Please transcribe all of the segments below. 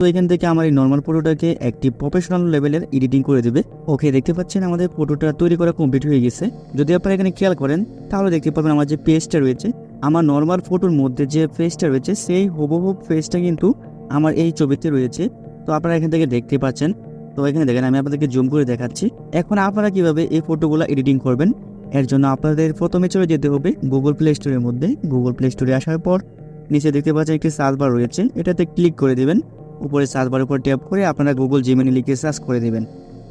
তো এখান থেকে আমার এই নর্মাল ফটোটাকে একটি প্রফেশনাল লেভেলের এডিটিং করে দেবে। ওকে, দেখতে পাচ্ছেন আমাদের ফটোটা তৈরি করা কমপ্লিট হয়ে গেছে। যদি আপনারা এখানে খেয়াল করেন তাহলে দেখতে পাবেন আমার যে পেজটা রয়েছে, আমার নর্মাল ফটোর মধ্যে যে ফেসটা রয়েছে সেই হুবহু ফেসটা কিন্তু আমার এই ছবিতে রয়েছে। তো আপনারা এখান থেকে দেখতে পাচ্ছেন। তো এখানে দেখেন আমি আপনাদেরকে জুম করে দেখাচ্ছি। এখন আপনারা কিভাবে এই ফটোগুলো এডিটিং করবেন, এর জন্য আপনাদের প্রথমে চলে যেতে হবে গুগল প্লে স্টোরের মধ্যে। গুগল প্লে স্টোরে আসার পর নিচে দেখতে পাচ্ছেন একটি সার্চ বার রয়েছে, এটাতে ক্লিক করে দেবেন। উপরে সার্চ বারের উপর ট্যাপ করে আপনারা গুগল জেমিনি লিখে সার্চ করে দেবেন।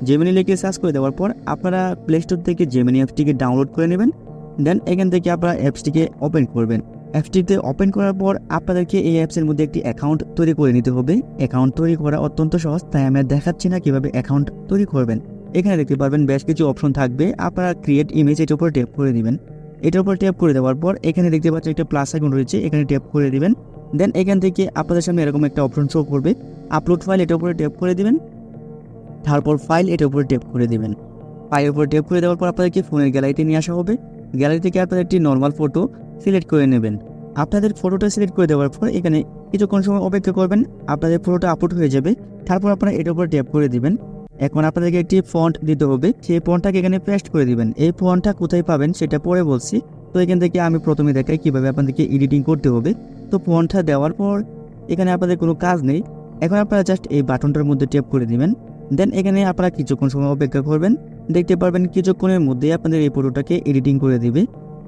জেমিনি লিখে সার্চ করে দেওয়ার পর আপনারা প্লে স্টোর থেকে জেমিনি অ্যাপসটিকে ডাউনলোড করে নেবেন। দেন এখান থেকে আপনারা অ্যাপসটিকে ওপেন করবেন। অ্যাপসটিতে ওপেন করার পর আপনাদেরকে এই অ্যাপসের মধ্যে একটি অ্যাকাউন্ট তৈরি করে নিতে হবে। অ্যাকাউন্ট তৈরি করা অত্যন্ত সহজ, তাই আমি দেখাচ্ছি না কিভাবে অ্যাকাউন্ট তৈরি করবেন। এখানে দেখতে পারবেন বেশ কিছু অপশন থাকবে, আপনারা ক্রিয়েট ইমেজ এটার উপর ট্যাপ করে দিবেন। এটার উপর ট্যাপ করে দেওয়ার পর এখানে দেখতে পাচ্ছেন একটা প্লাস আইকন রয়েছে, এখানে ট্যাপ করে দিবেন। দেন এখান থেকে আপনাদের সামনে এরকম একটা অপশন শো করবে, আপলোড ফাইল, এটার উপরে ট্যাপ করে দিবেন। তারপর ফাইল, এটার উপরে ট্যাপ করে দিবেন। ফাইলের উপরে ট্যাপ করে দেওয়ার পর আপনাদেরকে ফোনের গ্যালারিতে নিয়ে আসা হবে। গ্যালারি থেকে আপনারা একটি নর্মাল ফটো সিলেক্ট করে নেবেন। আপনাদের ফটোটা সিলেক্ট করে দেওয়ার পর এখানে কিছুক্ষণ সময় অপেক্ষা করবেন, আপনাদের ফটোটা আপলোড হয়ে যাবে। তারপর আপনারা এটার উপর ট্যাপ করে দিবেন। এখন আপনাদেরকে একটি ফন্ট দিতে হবে, সেই ফন্টটাকে এখানে পেস্ট করে দিবেন। এই ফন্টটা কোথায় পাবেন সেটা পরে বলছি। তো এখান থেকে আমি প্রথমে দেখাই কিভাবে আপনাদেরকে এডিটিং করতে হবে। তো ফন্টটা দেওয়ার পর এখানে আপনাদের কোনো কাজ নেই, এখন আপনারা জাস্ট এই বাটনটার মধ্যে ট্যাপ করে দিবেন। দেন এখানে আপনারা কিছুক্ষণ সময় অপেক্ষা করবেন, দেখতে পারবেন কিছুক্ষণের মধ্যে আপনাদের এই ফটোটাকে এডিটিং করে দিবে।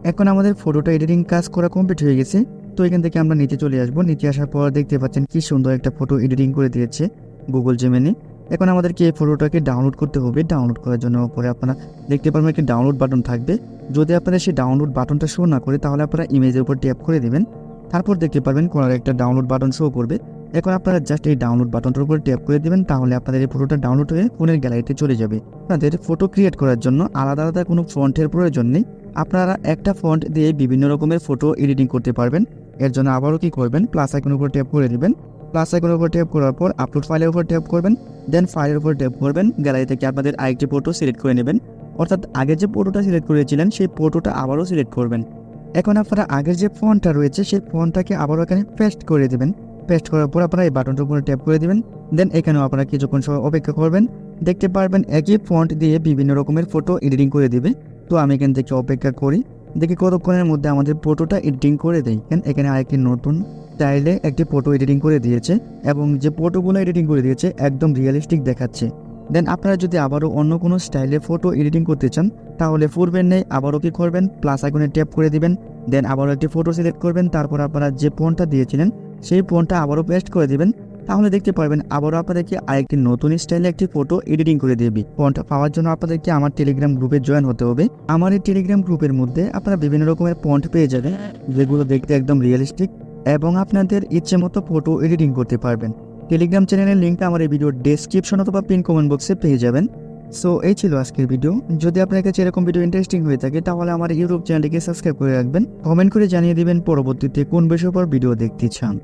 এখন আমাদের ফটোটা এডিটিং কাজ করা কমপ্লিট হয়ে গেছে। তো এখান থেকে আমরা নিচে চলে আসবো। নিচে আসার পর দেখতে পাচ্ছেন কি সুন্দর একটা ফটো এডিটিং করে দিয়েছে গুগল জেমিনি। এখন আমাদেরকে এই ফটোটাকে ডাউনলোড করতে হবে। ডাউনলোড করার জন্য পরে আপনারা দেখতে পারবেন একটি ডাউনলোড বাটন থাকবে। যদি আপনাদের সেই ডাউনলোড বাটনটা শো না করে তাহলে আপনারা ইমেজের উপর ট্যাপ করে দেবেন। তারপর দেখতে পারবেন কোনার একটা ডাউনলোড বাটন শো করবে। এখন আপনারা জাস্ট এই ডাউনলোড বাটনটার উপর ট্যাপ করে দেবেন, তাহলে আপনাদের এই ফটোটা ডাউনলোড হয়ে ফোনের গ্যালারিতে চলে যাবে। আপনাদের ফটো ক্রিয়েট করার জন্য আলাদা আলাদা কোনো ফন্টের প্রয়োজন নেই, আপনারা একটা ফন্ট দিয়ে বিভিন্ন রকমের ফটো এডিটিং করতে পারবেন। এর জন্য আবারও কি করবেন, প্লাস আইকনের উপর ট্যাপ করে দিবেন। প্লাস আইকনের উপর ট্যাপ করার পর আপলোড ফাইলের উপর ট্যাপ করবেন। দেন ফাইলের উপর ট্যাপ করবেন। গ্যালারি থেকে আপনাদের আরেকটি ফটো সিলেক্ট করে নেবেন, অর্থাৎ আগে যে ফটোটা সিলেক্ট করেছিলেন সেই ফটোটা আবারও সিলেক্ট করবেন। এখন আপনারা আগের যে ফন্টটা রয়েছে সেই ফন্টটাকে আবারও এখানে পেস্ট করে দেবেন। পেস্ট করার পর আপনারা এই বাটনটার উপরে ট্যাপ করে দিবেন। দেন এখানেও আপনারা কিছুক্ষণ সময় অপেক্ষা করবেন, দেখতে পারবেন একই ফন্ট দিয়ে বিভিন্ন রকমের ফটো এডিটিং করে দিবে। তো আমি এখান থেকে অপেক্ষা করি, দেখি কতক্ষণের মধ্যে আমাদের ফটোটা এডিটিং করে দেয়। এখানে আরেকটি নতুন স্টাইলে একটি ফটো এডিটিং করে দিয়েছে এবং যে ফটোগুলো এডিটিং করে দিয়েছে একদম রিয়েলিস্টিক দেখাচ্ছে। দেন আপনারা যদি আবারও অন্য কোনো স্টাইলে ফটো এডিটিং করতে চান তাহলে পূর্বের নেই আবারও কি করবেন, প্লাস আইকনে ট্যাপ করে দিবেন। দেন আবারও একটি ফটো সিলেক্ট করবেন, তারপর আপনারা যে ফন্টটা দিয়েছিলেন সেই ফন্টটা আবারও পেস্ট করে দিবেন। তাহলে দেখতে পারবেন আবারও আপনাদেরকে আরেকটি নতুন স্টাইলে একটি ফটো এডিটিং করে দেবে। ফন্ট পাওয়ার জন্য আপনাদেরকে আমার টেলিগ্রাম গ্রুপে জয়েন হতে হবে। আমার এই টেলিগ্রাম গ্রুপের মধ্যে আপনারা বিভিন্ন রকমের ফন্ট পেয়ে যাবেন যেগুলো দেখতে একদম রিয়েলিস্টিক এবং আপনাদের ইচ্ছে মতো ফটো এডিটিং করতে পারবেন। টেলিগ্রাম চ্যানেলের লিঙ্কটা আমার এই ভিডিওর ডেসক্রিপশন অথবা পিন কমেন্ট বক্সে পেয়ে যাবেন। সো এই ছিল আজকের ভিডিও। যদি আপনার কাছে এরকম ভিডিও ইন্টারেস্টিং হয়ে থাকে তাহলে আমার ইউটিউব চ্যানেলটিকে সাবস্ক্রাইব করে রাখবেন, কমেন্ট করে জানিয়ে দিবেন পরবর্তীতে কোন বিষয়ের উপর ভিডিও দেখতে চান।